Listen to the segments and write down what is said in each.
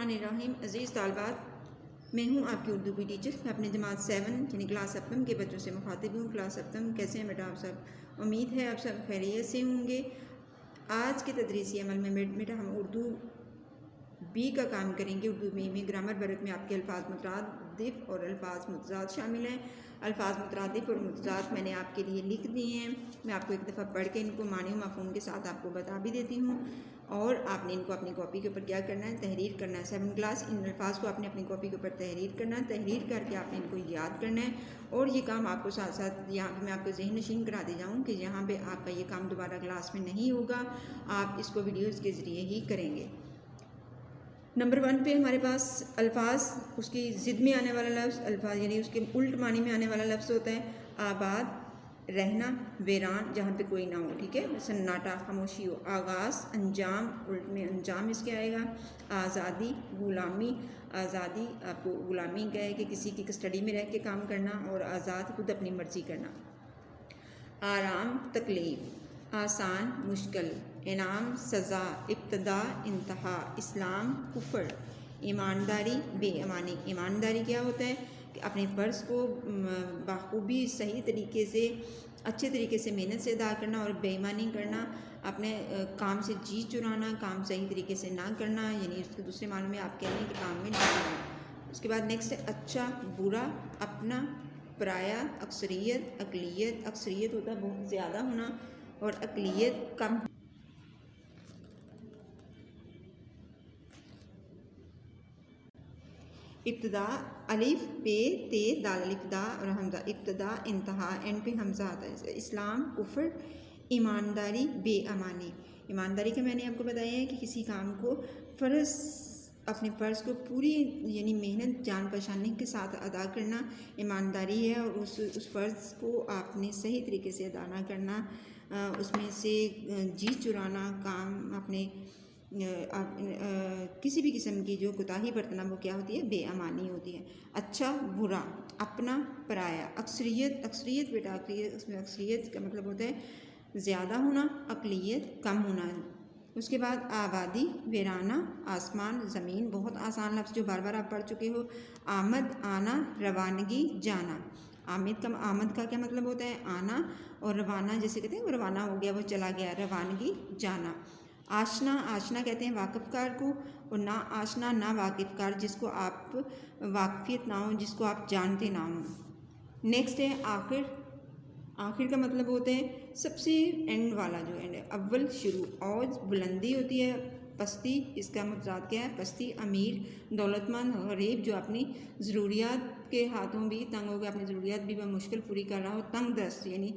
बिस्मिल्लाहिर्रहमानिर्रहीम। अज़ीज़ तालबात, मैं हूँ आपकी उर्दू की टीचर। मैं अपने जमात 7 यानी क्लास सप्तम के बच्चों से मुखातिब हूँ। क्लास सप्तम, कैसे हैं बेटा आप सब? उम्मीद है आप सब खैरियत से होंगे। आज के तदरीसी अमल में बेटा हम उर्दू बी का काम करेंगे। उर्दू बी में ग्रामर वर्ग में आपके अल्फाज मुतरादिफ और अल्फाज मुतज़ाद शामिल हैं। अल्फाज मुतरादिफ और मुतज़ाद मैंने आपके लिए लिख दिए हैं। मैं आपको एक दफ़ा पढ़ के इनको मानी व मफ़हूम के साथ आपको बता भी देती हूँ, और आपने इनको अपनी कॉपी के ऊपर क्या करना है, तहरीर करना है। 7 क्लास इन अल्फाज को आपने अपनी कॉपी के ऊपर तहरीर करना है। तहरीर करके आपने इनको याद करना है, और ये काम आपको साथ साथ यहाँ पे मैं आपको ज़हन नशीन करा दे जाऊँ कि यहाँ पे आपका ये काम दोबारा क्लास में नहीं होगा, आप इसको वीडियोज़ के ज़रिए ही करेंगे। नंबर 1 पे हमारे पास अल्फाज, उसकी ज़िद में आने वाला लफ्ज़, अल्फाज यानी उसके उल्ट मानी में आने वाला लफ्ज़ होता है आबाद, रहना, वीरान, जहाँ पे कोई ना हो, ठीक है, सन्नाटा, खामोशी हो। आगाज़, अंजाम, उल्ट में अंजाम इसके आएगा। आज़ादी, गुलामी, आज़ादी आपको गुलामी का है कि किसी की कस्टडी में रह के काम करना, और आज़ाद खुद अपनी मर्ज़ी करना। आराम, तकलीफ़, आसान, मुश्किल, इनाम, सज़ा, इब्तदा, इंतहा, इस्लाम, कुफ़र, ईमानदारी, बेईमानी। ईमानदारी क्या होता है कि अपने फ़र्ज़ को बाखूबी सही तरीके से, अच्छे तरीके से मेहनत से अदा करना, और बेईमानी करना, अपने काम से जी चुराना, काम सही तरीके से ना करना, यानी उसके दूसरे मानों में आप कह रहे हैं कि काम में ना करना। उसके बाद नेक्स्ट है अच्छा, बुरा, अपना, पराया, अक्सरियत, अक़लियत। अक्सरियत होता है बहुत ज़्यादा होना, और अक़लियत कम। इब्तदा, अलिफ पे ते दाल, इब्तदा और हमज़ा, इब्तदा, इंतहा, एंड पे हमज़ा आता है। इस्लाम, कुफ्र, ईमानदारी, बेईमानी। ईमानदारी का मैंने आपको बताया है कि किसी काम को फ़र्ज़, अपने फ़र्ज़ को पूरी यानी मेहनत जान पहचानने के साथ अदा करना ईमानदारी है, और उस फ़र्ज़ को आपने सही तरीके से अदा ना करना, उसमें से जी चुराना, काम अपने किसी भी किस्म की जो कोताही बरतना, वो क्या होती है, बेईमानी होती है। अच्छा, बुरा, अपना, पराया। अक्सरियत, अक्सरियत बेटा उसमें अक्सरियत का मतलब होता है ज़्यादा होना, अक़लियत कम होना। उसके बाद आबादी, वीराना, आसमान, ज़मीन, बहुत आसान लफ्ज़ जो बार बार आप पढ़ चुके हो। आमद, आना, रवानगी, जाना। आमद का क्या मतलब होता है, आना, और रवाना जैसे कहते हैं वो रवाना हो गया, वो चला गया, रवानगी, जाना। आशना, आशना कहते हैं वाकिफ़कार को, और ना आशना, ना वाकिफ़कार, जिसको आप वाकफियत ना हो, जिसको आप जानते ना हो। नेक्स्ट है आखिर। आखिर का मतलब होता है सबसे एंड वाला, जो एंड है, अव्वल, शुरू। औज, बुलंदी होती है। पस्ती, इसका मतलब क्या है, पस्ती। अमीर, दौलतमंद। गरीब, जो अपनी ज़रूरियात के हाथों भी तंग हो गया, अपनी ज़रूरियात भी मुश्किल पूरी कर रहा हो। तंग दस्त, यानी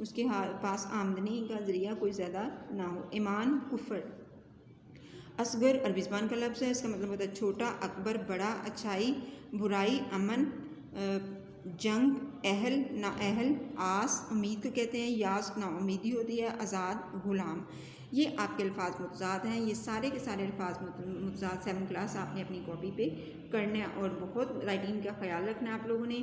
उसके पास आमदनी का ज़रिया कोई ज़्यादा ना हो। ईमान, कुफ़र। असगर, अरबी ज़बान का लफ्ज़ है, इसका मतलब होता है छोटा। अकबर, बड़ा। अच्छाई, बुराई, अमन, जंग, अहल, नाअहल। आस, उम्मीद को कहते हैं। यास, नाउमीदी होती है। आज़ाद, ग़ुलाम। ये आपके अल्फाज मुतज़ाद हैं। ये सारे के सारे अल्फाज मुतज़ाद 7 क्लास आपने अपनी कॉपी पे करना है, और बहुत राइटिंग का ख्याल रखना है आप लोगों ने।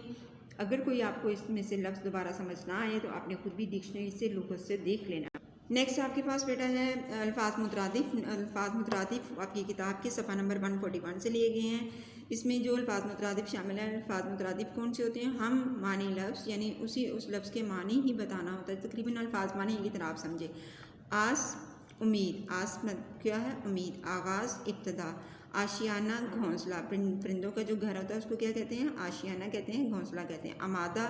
अगर कोई आपको इसमें से लफ्ज़ दोबारा समझ ना आए तो आपने खुद भी डिक्शनरी से, लुग़त से देख लेना। नेक्स्ट आपके पास बेटा है अल्फाज मुतरादिफ। अल्फाज मुतरादिफ आपकी किताब के सफ़ा नंबर 141 से लिए गए हैं। इसमें जो अल्फाज मुतरादिफ शामिल है, अल्फाज मुतरादिफ कौन से होते हैं, हम मानी लफ्ज़, यानी उस लफ्ज़ के मानी ही बताना होता है। तकरीबन अल्फाज मानी की तरह आप समझे। आस, उम्मीद, आस क्या है, उम्मीद। आगाज़, इब्तदा। आशियाना, घोंसला, परिंदों का जो घर होता है उसको क्या कहते हैं, आशियाना कहते हैं, घोंसला कहते हैं। आमादा,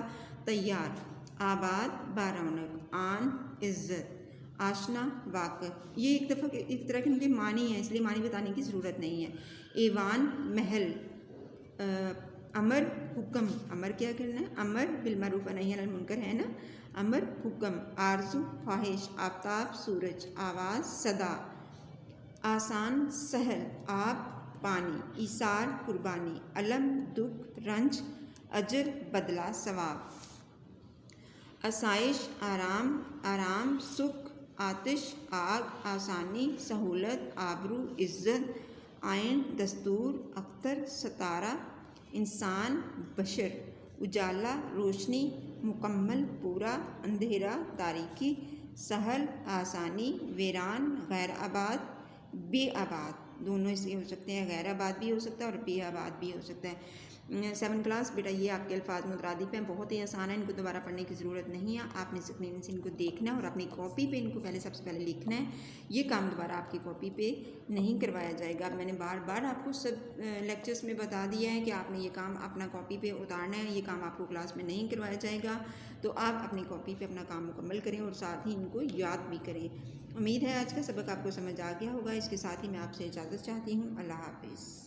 तैयार। आबाद, बारौनक। आन, इज़्ज़त। आशना, वाक़। ये एक तरह के उनके मानी हैं, इसलिए मानी बताने की ज़रूरत नहीं है। ईवान, महल। अमर, हुक्म। अमर क्या करना है, अमर बिलमारूफ़ नही अनिल मुनकर है ना, अमर हुक्म। आरज़ू, ख्वाहिश। आफ्ताब, सूरज। आवाज़, सदा। आसान, सहल। आब, पानी। ईसार, कुर्बानी। अलम, दुख, रंज। अजर, बदला, सवाब। आसाइश, आराम, आराम, सुख। आतिश, आग। आसानी, सहूलत। आबरू, इज़्ज़त। आइन, दस्तूर। अख्तर, सतारा। इंसान, बशर। उजाला, रोशनी। मुकम्मल, पूरा। अंधेरा, तारीकी। सहल, आसानी। वीरान, गैर आबाद, बेआबाद। दोनों इसके हो सकते हैं, गैर आबाद भी हो सकता है और बे आबाद भी हो सकता है। 7 क्लास बेटा ये आपके अल्फाज मुतरादिफ हैं, बहुत ही आसान है, इनको दोबारा पढ़ने की ज़रूरत नहीं है। आपने स्क्रीन से इनको देखना है और अपनी कॉपी पे इनको पहले सबसे पहले लिखना है। ये काम दोबारा आपकी कॉपी पे नहीं करवाया जाएगा। मैंने बार बार आपको सब लेक्चर्स में बता दिया है कि आपने ये काम अपना कॉपी पे उतारना है, ये काम आपको क्लास में नहीं करवाया जाएगा। तो आप अपनी कॉपी पे अपना काम मुकम्मल करें और साथ ही इनको याद भी करें। उम्मीद है आज का सबक आपको समझ आ गया होगा। इसके साथ ही मैं आपसे इजाज़त चाहती हूँ। अल्लाह हाफिज़।